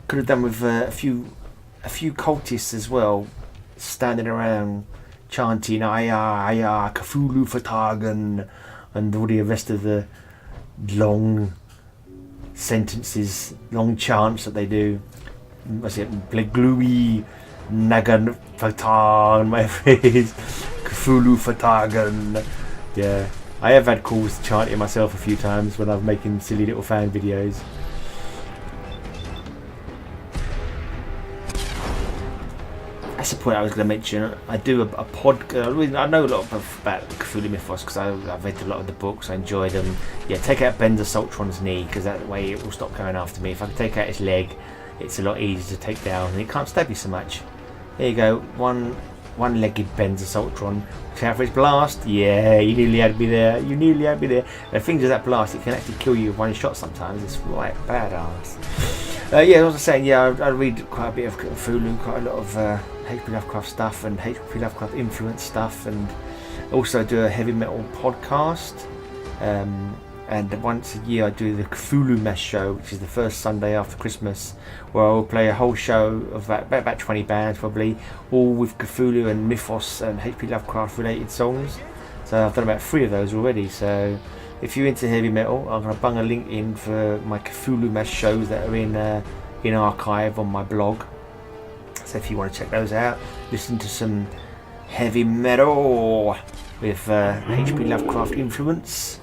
Could have done with a few cultists as well, standing around chanting "Aya, Aya, Cthulhu Fatagan," and all the rest of the long sentences, long chants that they do. What's it? Bleglui Nagan Fatan, whatever it is. Cthulhu Fatagan. Yeah, I have had calls to chant it myself a few times when I'm making silly little fan videos. That's the point I was going to mention. I do a podcast. I know a lot about Cthulhu Mythos because I've read a lot of the books. I enjoy them. Yeah, take out Ben's Assaultron's knee because that way it will stop coming after me. If I can take out his leg, it's a lot easier to take down and it can't stab you so much. There you go. One-legged Ben's Assaultron. Watch out for his blast. Yeah, you nearly had me there. The things with that blast, it can actually kill you with one shot sometimes. It's right badass. Yeah, as I was saying, yeah, I read quite a bit of Cthulhu, quite a lot of H P Lovecraft stuff and H P Lovecraft influence stuff, and also do a heavy metal podcast. And once a year I do the Cthulhu Mess show, which is the first Sunday after Christmas, where I will play a whole show of about 20 bands probably, all with Cthulhu and Mythos and H P Lovecraft related songs. So I've done about 3 of those already. So if you're into heavy metal, I'm going to bung a link in for my Cthulhu Mess shows that are in archive on my blog. So if you want to check those out, listen to some heavy metal with H P Lovecraft influence,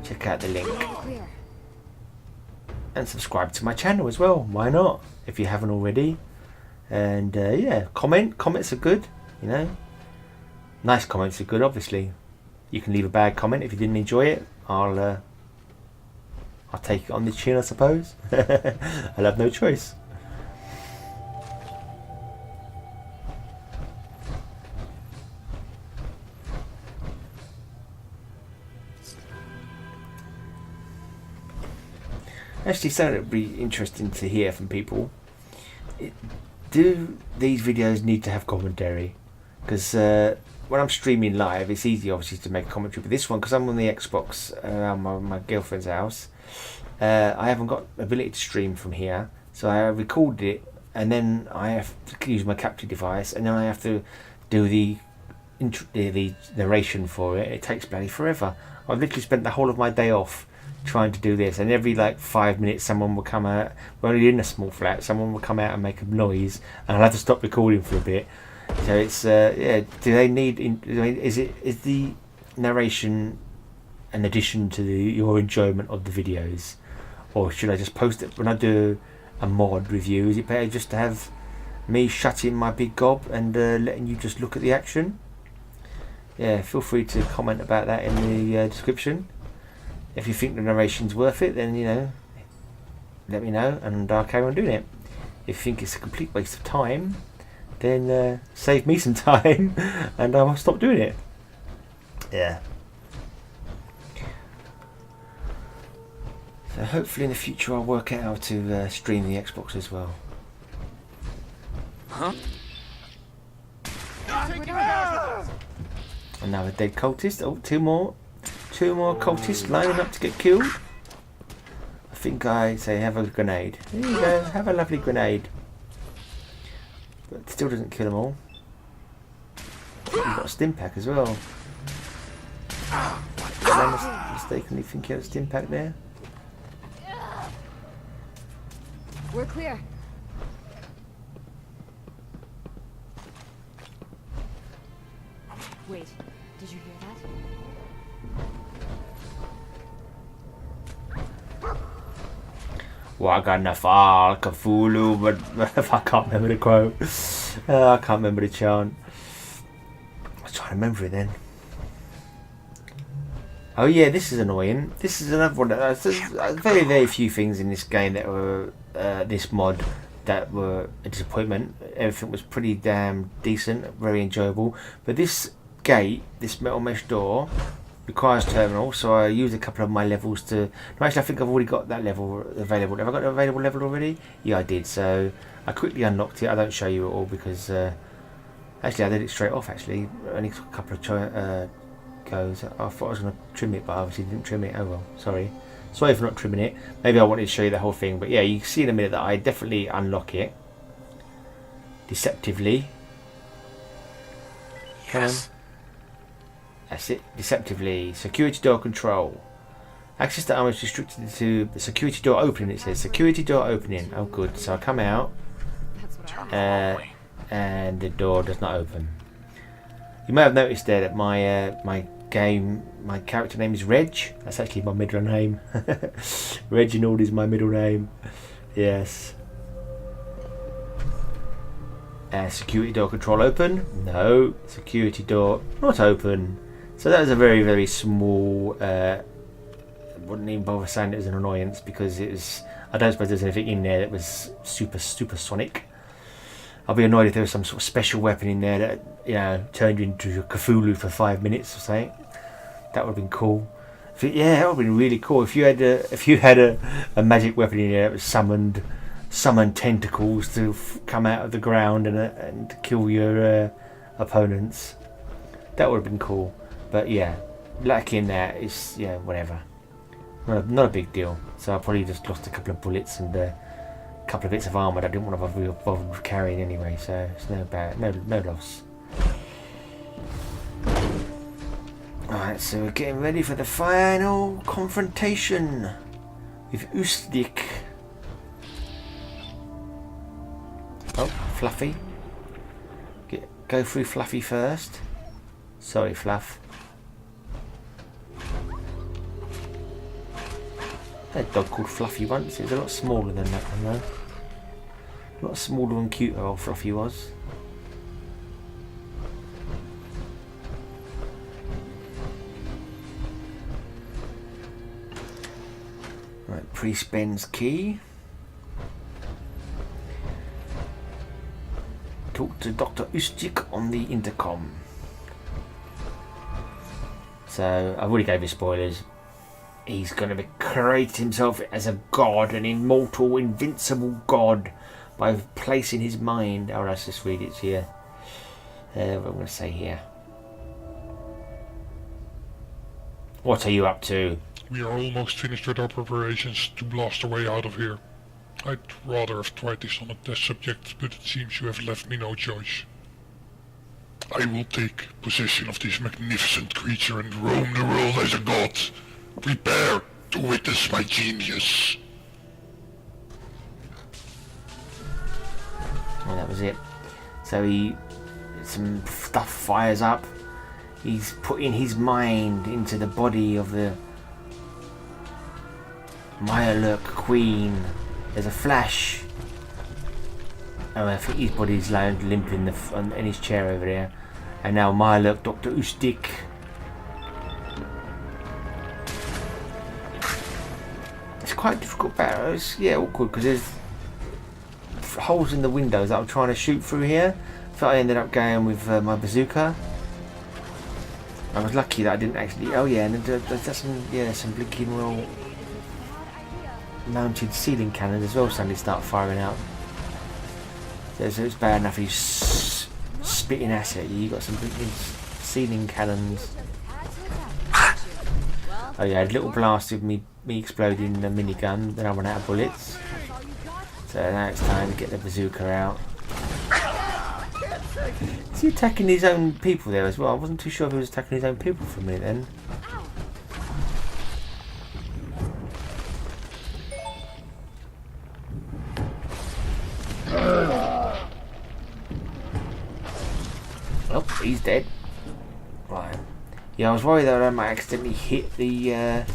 check out the link. And subscribe to my channel as well, why not, if you haven't already. And yeah, comments are good, you know. Nice comments are good, obviously. You can leave a bad comment if you didn't enjoy it. I'll take it on the chin, I suppose. I'll have no choice. Actually, something that would be interesting to hear from people. Do these videos need to have commentary? Because when I'm streaming live, it's easy obviously to make commentary. But this one, because I'm on the Xbox around my girlfriend's house, I haven't got ability to stream from here. So I recorded it, and then I have to use my capture device, and then I have to do the narration for it. It takes bloody forever. I've literally spent the whole of my day off trying to do this, and every like 5 minutes someone will come out. We're only in a small flat. Someone will come out and make a noise, and I'll have to stop recording for a bit. So it's yeah. Do they need? Is the narration an addition to your enjoyment of the videos, or should I just post it when I do a mod review? Is it better just to have me shutting my big gob and letting you just look at the action? Yeah, feel free to comment about that in the description. If you think the narration's worth it, then let me know and I'll carry on doing it. If you think it's a complete waste of time, then save me some time and I'll stop doing it. Yeah. So hopefully in the future I'll work out how to stream the Xbox as well. Huh? Another dead cultist. Oh, two more cultists lining up to get killed. I think I say have a grenade. There you go, have a lovely grenade. But it still doesn't kill them all. You've got a stim pack as well. Did I mistakenly think you had a stim pack there? We're clear. Wait, did you hear that? Waganafal Cthulhu, but I can't remember the quote. I can't remember the chant. I was trying to remember it then. Oh yeah, this is annoying. This is another one. There's very, very few things in this game that were this mod that were a disappointment. Everything was pretty damn decent, very enjoyable. But this gate, this metal mesh door, requires terminal, so I used a couple of my levels to... No, actually I think I've already got that level available. Have I got an available level already? Yeah, I did. So I quickly unlocked it. I don't show you it all because actually I did it straight off. Actually, only took a couple of goes. I thought I was going to trim it, but I obviously didn't trim it. Oh well, sorry for not trimming it. Maybe I wanted to show you the whole thing, but yeah, you can see in a minute that I definitely unlock it deceptively. Yes. That's it, deceptively. Security door control. Access to armor is restricted to the security door opening. It says security door opening. Oh good, so I come out and the door does not open. You may have noticed there that my my character name is Reg. That's actually my middle name. Reginald is my middle name. Yes. Security door control open? No. Security door not open. So that was a very, very small... wouldn't even bother saying it was an annoyance because it was... I don't suppose there's anything in there that was super sonic. I'll be annoyed if there was some sort of special weapon in there that, you know, turned you into a Cthulhu for 5 minutes or something. That would have been cool. Yeah, that would have been really cool if you had a magic weapon in there that was summoned tentacles to come out of the ground and kill your opponents. That would have been cool. But yeah, lacking that is, yeah, whatever. Not a big deal. So I probably just lost a couple of bullets and a couple of bits of armour that I didn't want to bother with carrying anyway. So it's no loss. Alright, so we're getting ready for the final confrontation with Ustik. Oh, Fluffy. Go through Fluffy first. Sorry, Fluff. I had a dog called Fluffy once. It was a lot smaller than that one though. A lot smaller and cuter old Fluffy was. Right, Priest Ben's key. Talk to Dr. Ustik on the intercom. So, I've already gave you spoilers. he's going to create himself as a god, an immortal, invincible god, by placing his mind. Oh, let's just read it here. What I'm going to say here. What are you up to? We are almost finished with our preparations to blast our way out of here. I'd rather have tried this on a test subject, but it seems you have left me no choice. I will take possession of this magnificent creature and roam the world as a god. Prepare to witness my genius. Well, that was it. So some stuff fires up. He's putting his mind into the body of the Mirelurk Queen. There's a flash. Oh, I think his body's lying limp in his chair over there. And now Mirelurk, Dr. Ustik. It's quite difficult battle. It's, yeah, awkward because there's holes in the windows that I'm trying to shoot through here. So I ended up going with my bazooka. I was lucky that I didn't actually. Oh yeah, and there's some blinking well mounted ceiling cannons as well. Suddenly start firing out. So it's bad enough he's spitting acid. You got some blinking ceiling cannons. Oh yeah, a little blast of me exploding the minigun. Then I run out of bullets. So now it's time to get the bazooka out. Is he attacking his own people there as well? I wasn't too sure if he was attacking his own people for a minute then. Oh, he's dead. Right. Yeah, I was worried that I might accidentally hit the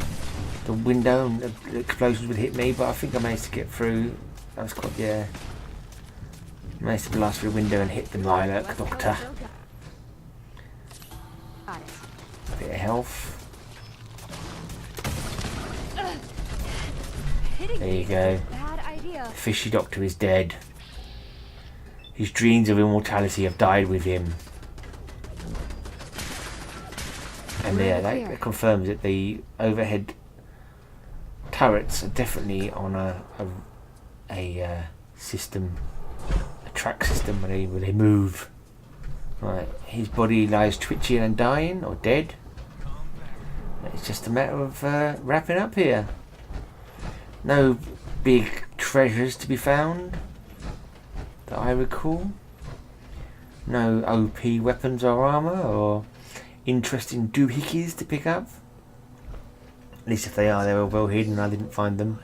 window and the explosions would hit me, but I think I managed to get through. That was quite, yeah. Managed to blast through the window and hit the Mirelurk Doctor. A bit of health. There you go. The fishy doctor is dead. His dreams of immortality have died with him. And yeah, that confirms that the overhead turrets are definitely on a system, a track system where they move. Right, his body lies twitching and dying or dead. It's just a matter of wrapping up here. No big treasures to be found that I recall. No OP weapons or armour or interesting doohickeys to pick up. At least if they are, they were well hidden. I didn't find them.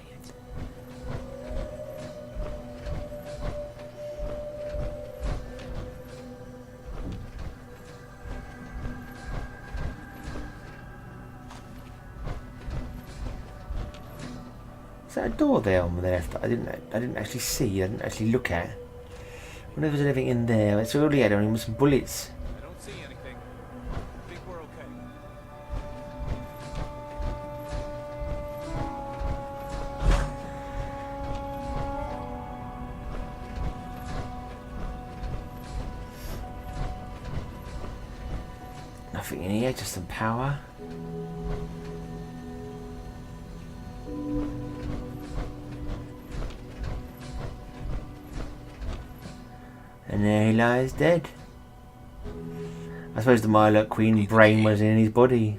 Is that a door there on the left that I didn't actually see, I didn't actually look at? I wonder if there's anything in there. It's already had only some bullets. I don't see anything. I think we're okay. Nothing in here, just some power. And there he lies dead. I suppose the Mirelurk Queen brain was in his body.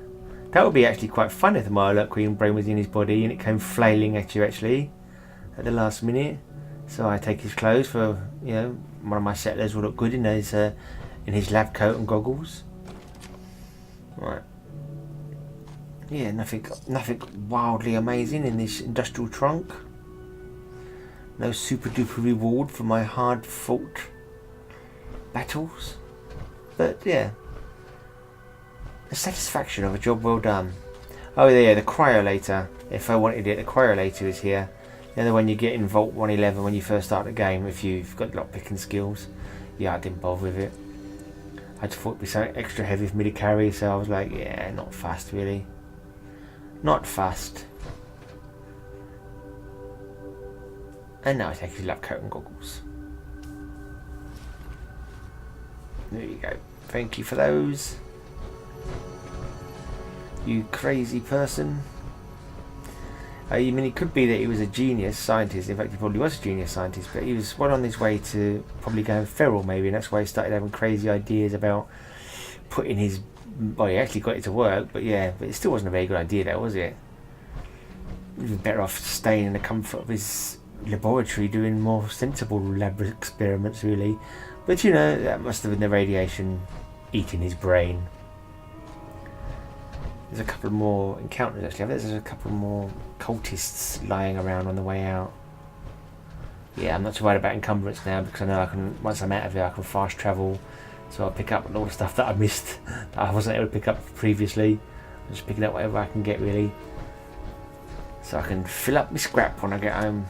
That would be actually quite fun if the Mirelurk Queen brain was in his body and it came flailing at you actually at the last minute. So I take his clothes for, you know, one of my settlers will look good in his lab coat and goggles. Right. Yeah, nothing wildly amazing in this industrial trunk. No super duper reward for my hard fought battles. But yeah, the satisfaction of a job well done. Oh yeah, the cryolator. If I wanted it, the cryolator is here. The other one you get in Vault 111 when you first start the game if you've got lockpicking skills. Yeah, I didn't bother with it. I just thought it'd be something extra heavy for me to carry, so I was like, yeah, not fast really. Not fast. And now I take his lab coat and goggles. There you go. Thank you for those. You crazy person. I mean, it could be that he was a genius scientist. In fact, he probably was a genius scientist, but he was well on his way to probably going feral, maybe, and that's why he started having crazy ideas about putting his... Well, he actually got it to work, but yeah, but it still wasn't a very good idea, though, was it? He was better off staying in the comfort of his laboratory doing more sensible lab experiments, really. But, you know, that must have been the radiation eating his brain. There's a couple more encounters, actually. I think there's a couple more cultists lying around on the way out. Yeah, I'm not too worried about encumbrance now, because I know I can, once I'm out of here, I can fast travel. So I'll pick up all the stuff that I missed, that I wasn't able to pick up previously. I'm just picking up whatever I can get, really. So I can fill up my scrap when I get home.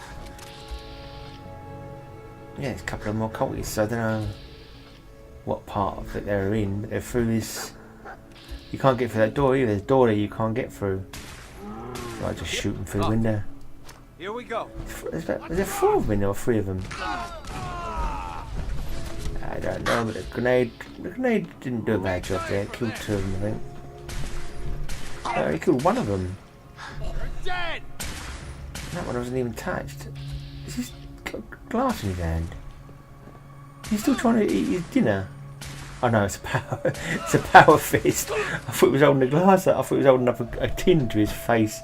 Yeah, there's a couple of more cultists, so I don't know what part of it they're in, but they're through this... You can't get through that door either. There's a door there you can't get through. So I just shoot them through the window. Here we go. Is there 4 of them in there or 3 of them? I don't know, but the grenade didn't do a bad job there. It killed 2 of them, I think. No, he killed 1 of them. Dead. That one wasn't even touched. Is he got glass in his hand? He's still trying to eat his dinner. Oh no, it's a power fist. I thought he was holding a glass up. I thought he was holding up a tin to his face.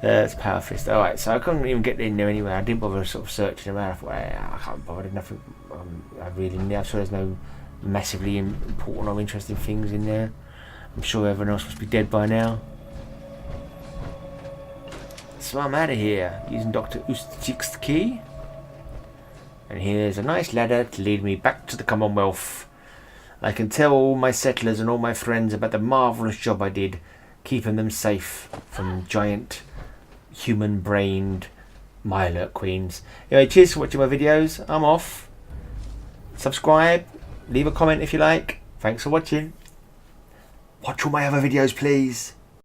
It's a power fist. Alright, so I couldn't even get in there anyway. I didn't bother sort of searching around. I thought, I can't bother. There's nothing I really need. I'm sure there's no massively important or interesting things in there. I'm sure everyone else must be dead by now. So I'm out of here using Dr. Ustik's key. And here's a nice ladder to lead me back to the Commonwealth. I can tell all my settlers and all my friends about the marvellous job I did, keeping them safe from giant, human-brained Mirelurk queens. Anyway, cheers for watching my videos. I'm off. Subscribe. Leave a comment if you like. Thanks for watching. Watch all my other videos, please.